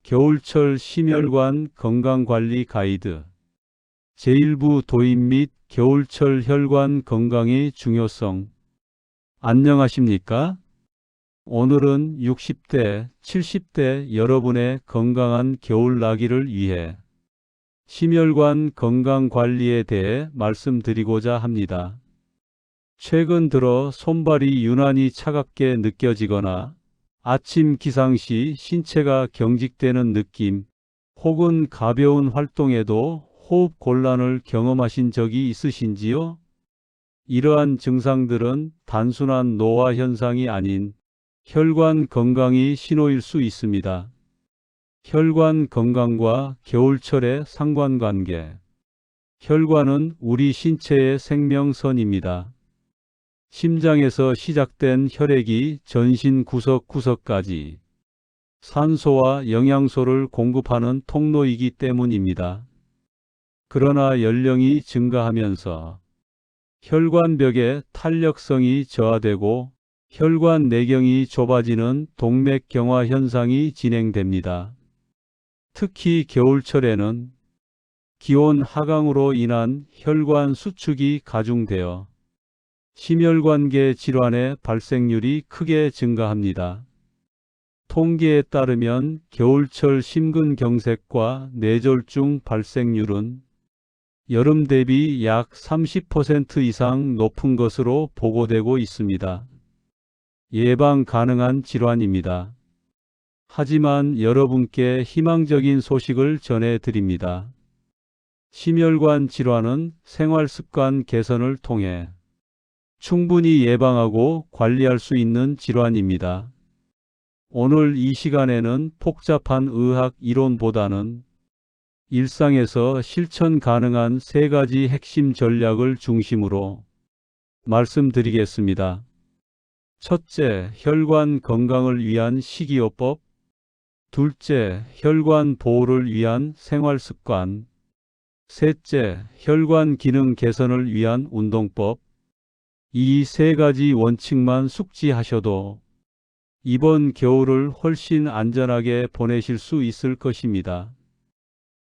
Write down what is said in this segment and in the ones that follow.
겨울철 심혈관 건강관리 가이드 제1부 도입 및 겨울철 혈관 건강의 중요성. 안녕하십니까? 오늘은 60대, 70대 여러분의 건강한 겨울나기를 위해 심혈관 건강관리에 대해 말씀드리고자 합니다. 최근 들어 손발이 유난히 차갑게 느껴지거나 아침 기상 시 신체가 경직되는 느낌, 혹은 가벼운 활동에도 호흡 곤란을 경험하신 적이 있으신지요? 이러한 증상들은 단순한 노화 현상이 아닌 혈관 건강의 신호일 수 있습니다. 혈관 건강과 겨울철의 상관관계. 혈관은 우리 신체의 생명선입니다. 심장에서 시작된 혈액이 전신 구석구석까지 산소와 영양소를 공급하는 통로이기 때문입니다. 그러나 연령이 증가하면서 혈관벽의 탄력성이 저하되고 혈관 내경이 좁아지는 동맥경화 현상이 진행됩니다. 특히 겨울철에는 기온 하강으로 인한 혈관 수축이 가중되어 심혈관계 질환의 발생률이 크게 증가합니다. 통계에 따르면 겨울철 심근경색과 뇌졸중 발생률은 여름 대비 약 30% 이상 높은 것으로 보고되고 있습니다. 예방 가능한 질환입니다. 하지만 여러분께 희망적인 소식을 전해드립니다. 심혈관 질환은 생활습관 개선을 통해 충분히 예방하고 관리할 수 있는 질환입니다. 오늘 이 시간에는 복잡한 의학 이론보다는 일상에서 실천 가능한 3가지 핵심 전략을 중심으로 말씀드리겠습니다. 첫째, 혈관 건강을 위한 식이요법. 둘째, 혈관 보호를 위한 생활습관. 셋째, 혈관 기능 개선을 위한 운동법. 이 3가지 원칙만 숙지하셔도 이번 겨울을 훨씬 안전하게 보내실 수 있을 것입니다.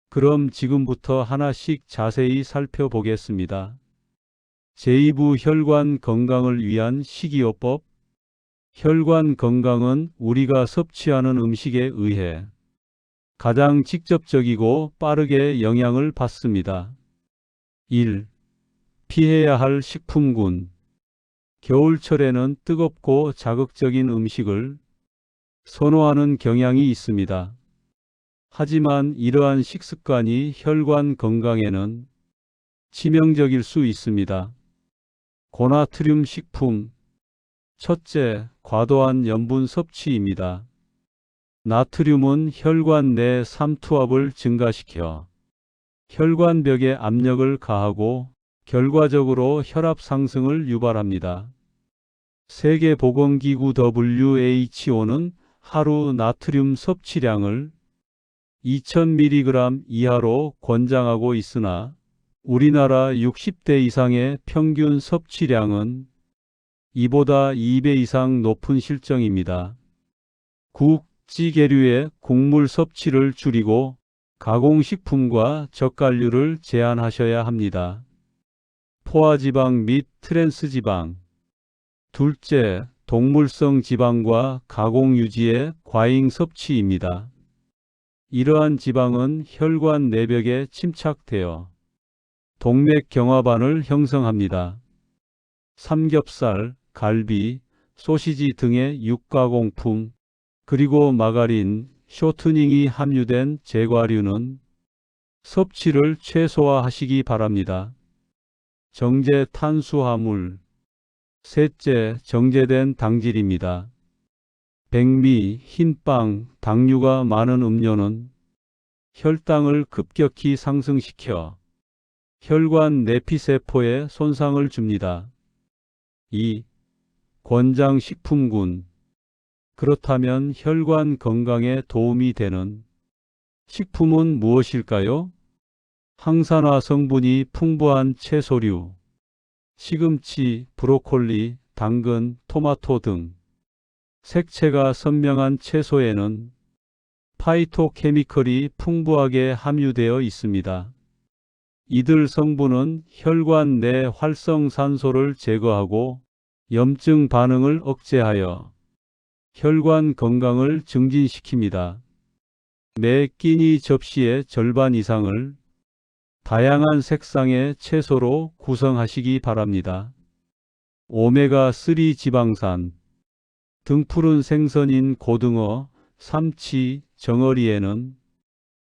그럼 지금부터 하나씩 자세히 살펴보겠습니다. 제2부 혈관 건강을 위한 식이요법. 혈관 건강은 우리가 섭취하는 음식에 의해 가장 직접적이고 빠르게 영향을 받습니다. 1. 피해야 할 식품군. 겨울철에는 뜨겁고 자극적인 음식을 선호하는 경향이 있습니다. 하지만 이러한 식습관이 혈관 건강에는 치명적일 수 있습니다. 고나트륨 식품. 첫째, 과도한 염분 섭취입니다. 나트륨은 혈관 내 삼투압을 증가시켜 혈관벽에 압력을 가하고 결과적으로 혈압 상승을 유발합니다. 세계보건기구 WHO는 하루 나트륨 섭취량을 2000mg 이하로 권장하고 있으나 우리나라 60대 이상의 평균 섭취량은 이보다 2배 이상 높은 실정입니다. 국, 찌개류의 국물 섭취를 줄이고 가공식품과 젓갈류를 제한하셔야 합니다. 포화지방 및 트랜스지방. 둘째, 동물성 지방과 가공유지의 과잉 섭취입니다. 이러한 지방은 혈관 내벽에 침착되어 동맥경화반을 형성합니다. 삼겹살, 갈비, 소시지 등의 육가공품, 그리고 마가린, 쇼트닝이 함유된 제과류는 섭취를 최소화하시기 바랍니다. 정제 탄수화물. 셋째, 정제된 당질입니다. 백미, 흰빵, 당류가 많은 음료는 혈당을 급격히 상승시켜 혈관 내피세포에 손상을 줍니다. 2. 권장식품군. 그렇다면 혈관 건강에 도움이 되는 식품은 무엇일까요? 항산화 성분이 풍부한 채소류, 시금치, 브로콜리, 당근, 토마토 등 색채가 선명한 채소에는 파이토케미컬이 풍부하게 함유되어 있습니다. 이들 성분은 혈관 내 활성산소를 제거하고 염증 반응을 억제하여 혈관 건강을 증진시킵니다. 매 끼니 접시의 절반 이상을 다양한 색상의 채소로 구성하시기 바랍니다. 오메가3 지방산, 등푸른 생선인 고등어, 삼치, 정어리에는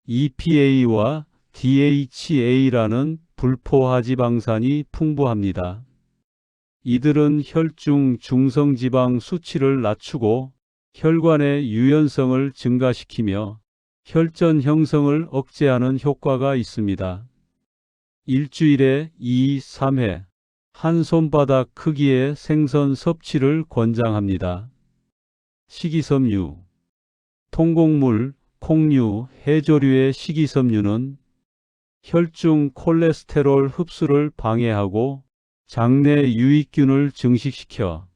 EPA와 DHA라는 불포화지방산이 풍부합니다. 이들은 혈중 중성지방 수치를 낮추고 혈관의 유연성을 증가시키며 혈전 형성을 억제하는 효과가 있습니다. 일주일에 2-3회 한 손바닥 크기의 생선 섭취를 권장합니다. 식이섬유, 통곡물, 콩류, 해조류의 식이섬유는 혈중 콜레스테롤 흡수를 방해하고 장내 유익균을 증식시켜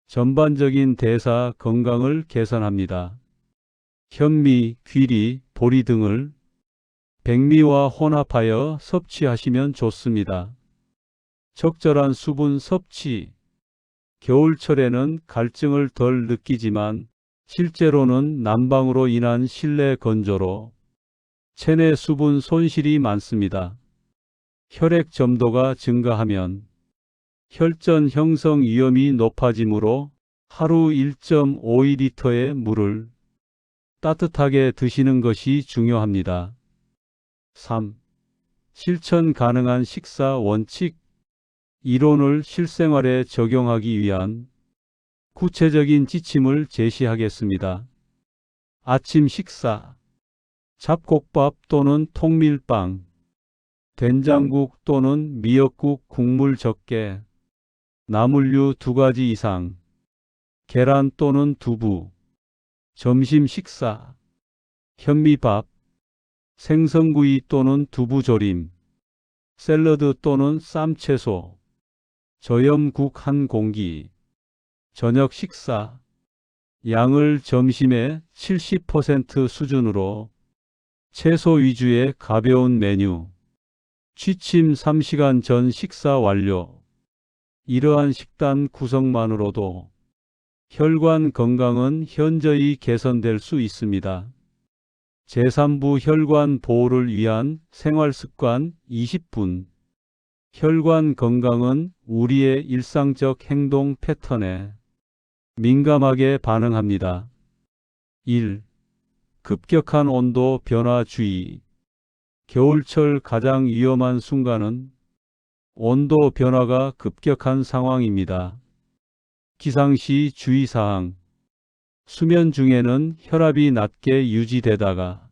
전반적인 대사 건강을 개선합니다. 현미, 귀리, 보리 등을 백미와 혼합하여 섭취하시면 좋습니다. 적절한 수분 섭취. 겨울철에는 갈증을 덜 느끼지만 실제로는 난방으로 인한 실내 건조로 체내 수분 손실이 많습니다. 혈액 점도가 증가하면 혈전 형성 위험이 높아지므로 하루 1.52리터의 물을 따뜻하게 드시는 것이 중요합니다. 3. 실천 가능한 식사 원칙. 이론을 실생활에 적용하기 위한 구체적인 지침을 제시하겠습니다. 아침 식사. 잡곡밥 또는 통밀빵, 된장국 또는 미역국 국물 적게, 나물류 2가지 이상, 계란 또는 두부. 점심 식사. 현미밥, 생선구이 또는 두부조림, 샐러드 또는 쌈채소, 저염국 1공기. 저녁 식사. 양을 점심의 70% 수준으로 채소 위주의 가벼운 메뉴. 취침 3시간 전 식사 완료. 이러한 식단 구성만으로도 혈관 건강은 현저히 개선될 수 있습니다. 제3부 혈관 보호를 위한 생활습관 20분. 혈관 건강은 우리의 일상적 행동 패턴에 민감하게 반응합니다. 1. 급격한 온도 변화 주의. 겨울철 가장 위험한 순간은 온도 변화가 급격한 상황입니다. 기상시 주의사항. 수면 중에는 혈압이 낮게 유지되다가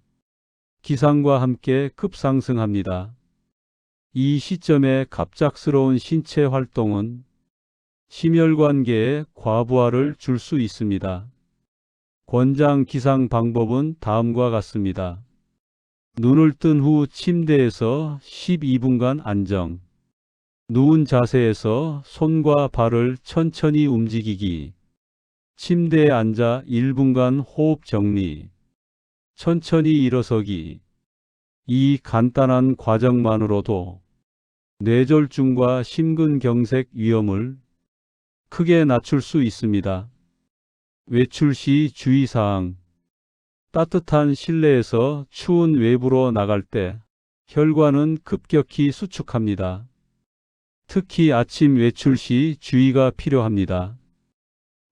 기상과 함께 급상승합니다. 이 시점에 갑작스러운 신체 활동은 심혈관계에 과부하를 줄 수 있습니다. 권장 기상 방법은 다음과 같습니다. 눈을 뜬 후 침대에서 12분간 안정. 누운 자세에서 손과 발을 천천히 움직이기. 침대에 앉아 1분간 호흡 정리. 천천히 일어서기. 이 간단한 과정만으로도 뇌졸중과 심근경색 위험을 크게 낮출 수 있습니다. 외출 시 주의사항. 따뜻한 실내에서 추운 외부로 나갈 때 혈관은 급격히 수축합니다. 특히 아침 외출 시 주의가 필요합니다.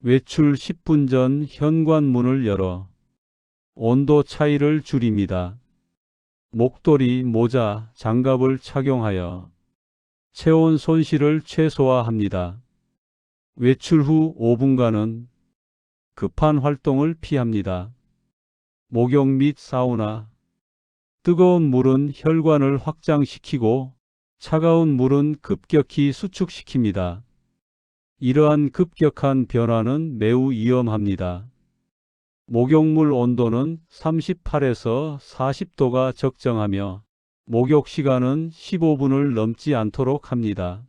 외출 10분 전 현관문을 열어 온도 차이를 줄입니다. 목도리, 모자, 장갑을 착용하여 체온 손실을 최소화합니다. 외출 후 5분간은 급한 활동을 피합니다. 목욕 및 사우나. 뜨거운 물은 혈관을 확장시키고 차가운 물은 급격히 수축시킵니다. 이러한 급격한 변화는 매우 위험합니다. 목욕물 온도는 38에서 40도가 적정하며 목욕 시간은 15분을 넘지 않도록 합니다.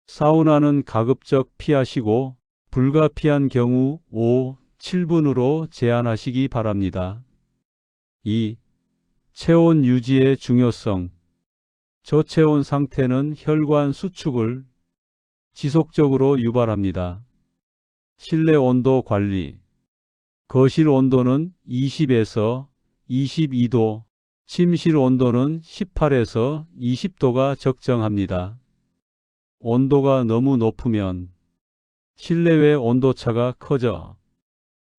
사우나는 가급적 피하시고 불가피한 경우 5, 7분으로 제한하시기 바랍니다. 2. 체온 유지의 중요성. 저체온 상태는 혈관 수축을 지속적으로 유발합니다. 실내 온도 관리. 거실 온도는 20에서 22도, 침실 온도는 18에서 20도가 적정합니다. 온도가 너무 높으면 실내외 온도차가 커져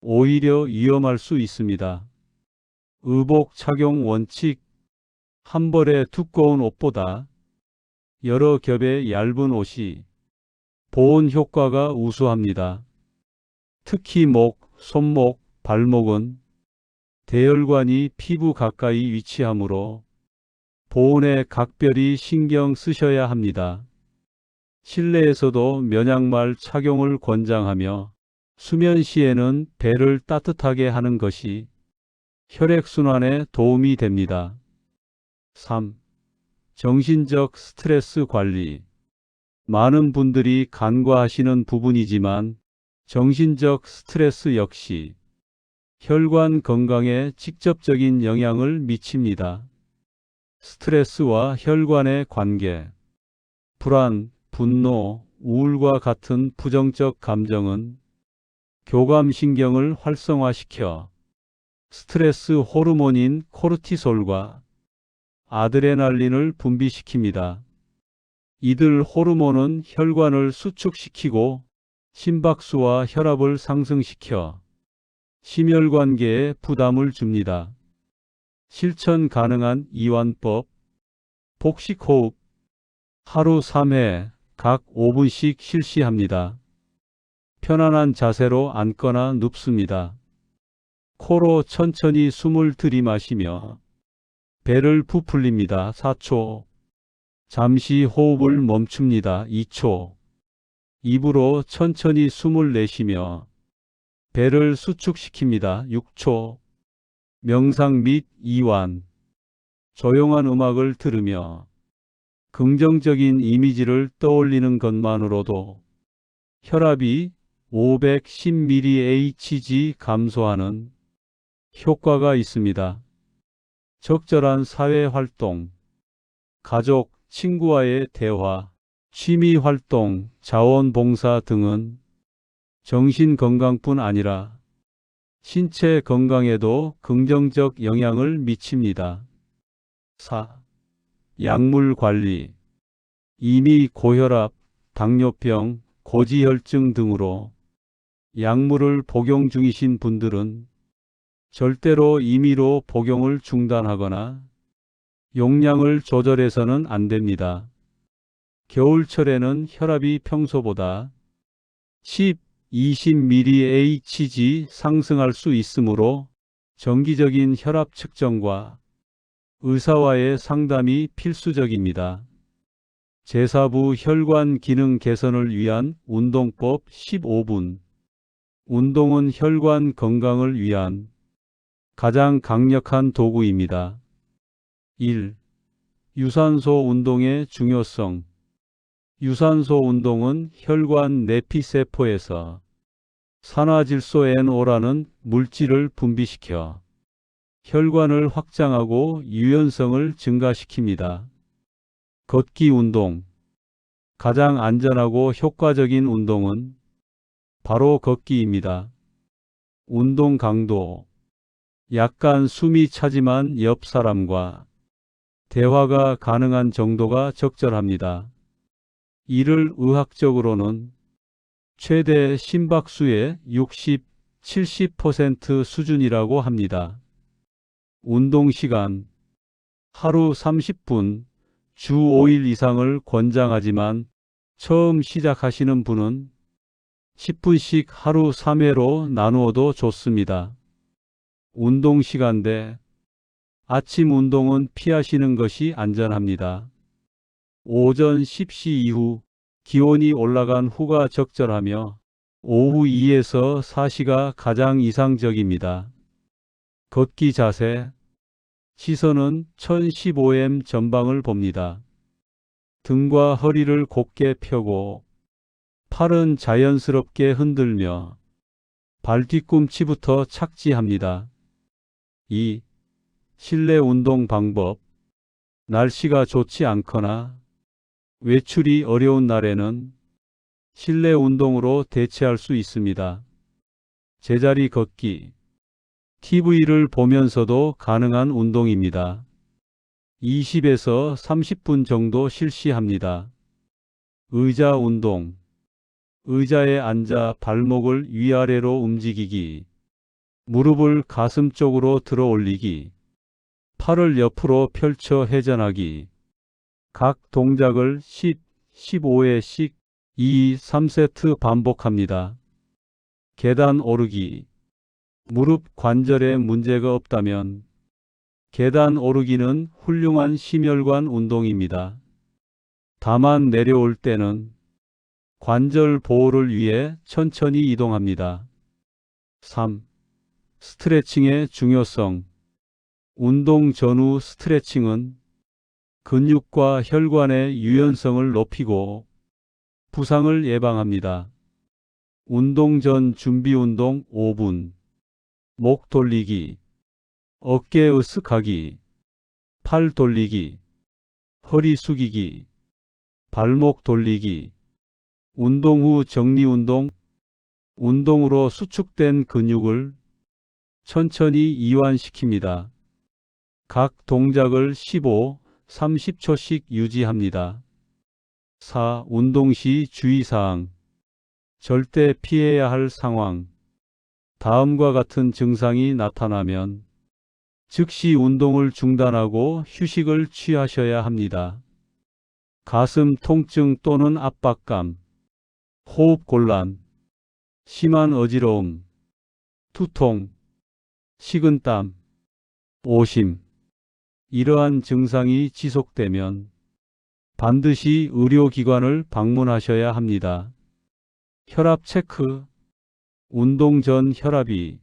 오히려 위험할 수 있습니다. 의복 착용 원칙. 한 벌의 두꺼운 옷보다 여러 겹의 얇은 옷이 보온 효과가 우수합니다. 특히 목, 손목, 발목은 대혈관이 피부 가까이 위치하므로 보온에 각별히 신경 쓰셔야 합니다. 실내에서도 면양말 착용을 권장하며 수면 시에는 배를 따뜻하게 하는 것이 혈액순환에 도움이 됩니다. 3. 정신적 스트레스 관리. 많은 분들이 간과하시는 부분이지만 정신적 스트레스 역시 혈관 건강에 직접적인 영향을 미칩니다. 스트레스와 혈관의 관계. 불안, 분노, 우울과 같은 부정적 감정은 교감신경을 활성화시켜 스트레스 호르몬인 코르티솔과 아드레날린을 분비시킵니다. 이들 호르몬은 혈관을 수축시키고 심박수와 혈압을 상승시켜 심혈관계에 부담을 줍니다. 실천 가능한 이완법. 복식호흡. 하루 3회 각 5분씩 실시합니다. 편안한 자세로 앉거나 눕습니다. 코로 천천히 숨을 들이마시며 배를 부풀립니다. 4초. 잠시 호흡을 멈춥니다. 2초. 입으로 천천히 숨을 내쉬며 배를 수축시킵니다. 6초. 명상 및 이완. 조용한 음악을 들으며 긍정적인 이미지를 떠올리는 것만으로도 혈압이 510mHg 감소하는 효과가 있습니다. 적절한 사회활동. 가족, 친구와의 대화, 취미활동, 자원봉사 등은 정신건강뿐 아니라 신체 건강에도 긍정적 영향을 미칩니다. 4. 약물 관리. 이미 고혈압, 당뇨병, 고지혈증 등으로 약물을 복용 중이신 분들은 절대로 임의로 복용을 중단하거나 용량을 조절해서는 안 됩니다. 겨울철에는 혈압이 평소보다 10, 20mHg 상승할 수 있으므로 정기적인 혈압 측정과 의사와의 상담이 필수적입니다. 제4부 혈관 기능 개선을 위한 운동법. 15분. 운동은 혈관 건강을 위한 가장 강력한 도구입니다. 1. 유산소 운동의 중요성. 유산소 운동은 혈관 내피세포에서 산화질소 NO라는 물질을 분비시켜 혈관을 확장하고 유연성을 증가시킵니다. 걷기 운동. 가장 안전하고 효과적인 운동은 바로 걷기입니다. 운동 강도. 약간 숨이 차지만 옆 사람과 대화가 가능한 정도가 적절합니다. 이를 의학적으로는 최대 심박수의 60, 70% 수준이라고 합니다. 운동시간. 하루 30분, 주 5일 이상을 권장하지만 처음 시작하시는 분은 10분씩 하루 3회로 나누어도 좋습니다. 운동시간대. 아침 운동은 피하시는 것이 안전합니다. 오전 10시 이후, 기온이 올라간 후가 적절하며 오후 2에서 4시가 가장 이상적입니다. 걷기 자세. 시선은 1015m 전방을 봅니다. 등과 허리를 곧게 펴고 팔은 자연스럽게 흔들며 발 뒤꿈치부터 착지합니다. 2. 실내 운동 방법. 날씨가 좋지 않거나 외출이 어려운 날에는 실내 운동으로 대체할 수 있습니다. 제자리 걷기. TV를 보면서도 가능한 운동입니다. 20에서 30분 정도 실시합니다. 의자 운동. 의자에 앉아 발목을 위아래로 움직이기. 무릎을 가슴 쪽으로 들어 올리기. 팔을 옆으로 펼쳐 회전하기. 각 동작을 10, 15회씩 2, 3세트 반복합니다. 계단 오르기. 무릎 관절에 문제가 없다면 계단 오르기는 훌륭한 심혈관 운동입니다. 다만 내려올 때는 관절 보호를 위해 천천히 이동합니다. 3. 스트레칭의 중요성. 운동 전후 스트레칭은 근육과 혈관의 유연성을 높이고 부상을 예방합니다. 운동 전 준비 운동 5분. 목 돌리기, 어깨 으쓱하기, 팔 돌리기, 허리 숙이기, 발목 돌리기. 운동 후 정리 운동. 운동으로 수축된 근육을 천천히 이완시킵니다. 각 동작을 15, 30초씩 유지합니다. 4. 운동 시 주의사항. 절대 피해야 할 상황. 다음과 같은 증상이 나타나면 즉시 운동을 중단하고 휴식을 취하셔야 합니다. 가슴 통증 또는 압박감, 호흡 곤란, 심한 어지러움, 두통, 식은땀, 오심. 이러한 증상이 지속되면 반드시 의료기관을 방문하셔야 합니다. 혈압 체크. 운동 전 혈압이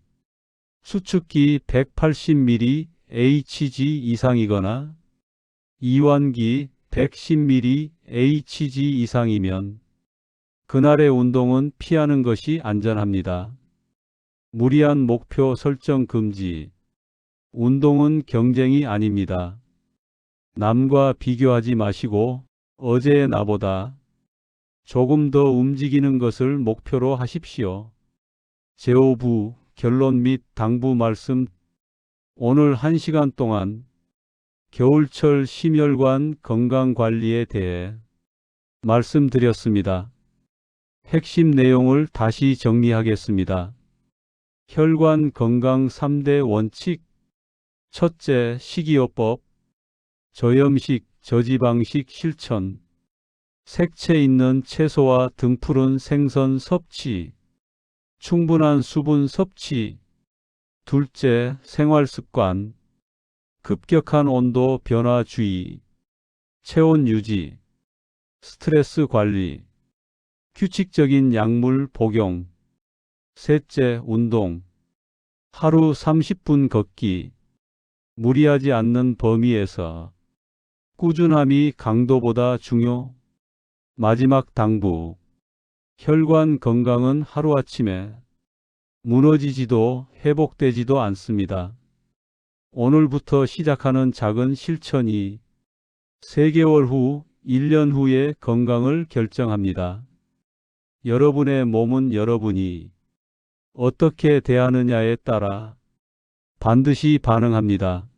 수축기 180mHg 이상이거나 이완기 110mHg 이상이면 그날의 운동은 피하는 것이 안전합니다. 무리한 목표 설정 금지. 운동은 경쟁이 아닙니다. 남과 비교하지 마시고 어제의 나보다 조금 더 움직이는 것을 목표로 하십시오. 제5부 결론 및 당부 말씀. 오늘 1시간 동안 겨울철 심혈관 건강관리에 대해 말씀드렸습니다. 핵심 내용을 다시 정리하겠습니다. 혈관 건강 3대 원칙. 첫째, 식이요법, 저염식, 저지방식 실천, 색채 있는 채소와 등푸른 생선 섭취, 충분한 수분 섭취. 둘째, 생활습관, 급격한 온도 변화 주의, 체온 유지, 스트레스 관리, 규칙적인 약물 복용. 셋째, 운동, 하루 30분 걷기, 무리하지 않는 범위에서 꾸준함이 강도보다 중요. 마지막 당부, 혈관 건강은 하루아침에 무너지지도 회복되지도 않습니다. 오늘부터 시작하는 작은 실천이 3개월 후, 1년 후의 건강을 결정합니다. 여러분의 몸은 여러분이 어떻게 대하느냐에 따라 반드시 반응합니다.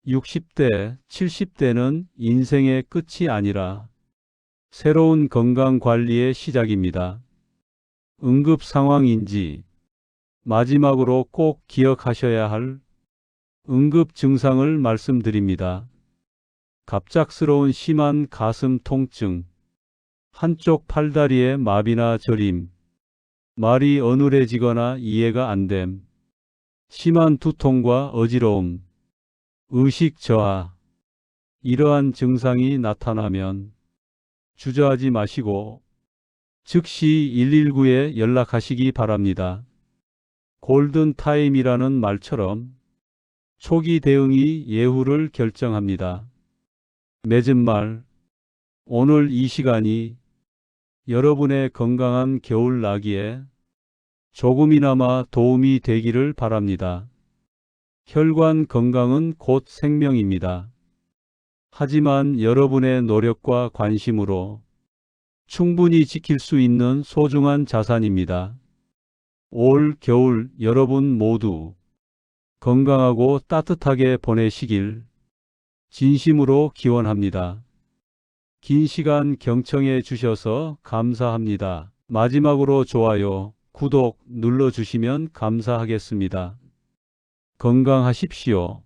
60대, 70대는 인생의 끝이 아니라 새로운 건강관리의 시작입니다. 응급 상황인지. 마지막으로 꼭 기억하셔야 할 응급 증상을 말씀드립니다. 갑작스러운 심한 가슴 통증, 한쪽 팔다리의 마비나 저림, 말이 어눌해지거나 이해가 안 됨, 심한 두통과 어지러움, 의식 저하. 이러한 증상이 나타나면 주저하지 마시고 즉시 119에 연락하시기 바랍니다. 골든타임이라는 말처럼 초기 대응이 예후를 결정합니다. 맺은 말, 오늘 이 시간이 여러분의 건강한 겨울나기에 조금이나마 도움이 되기를 바랍니다. 혈관 건강은 곧 생명입니다. 하지만 여러분의 노력과 관심으로 충분히 지킬 수 있는 소중한 자산입니다. 올 겨울 여러분 모두 건강하고 따뜻하게 보내시길 진심으로 기원합니다. 긴 시간 경청해 주셔서 감사합니다. 마지막으로 좋아요, 구독 눌러주시면 감사하겠습니다. 건강하십시오.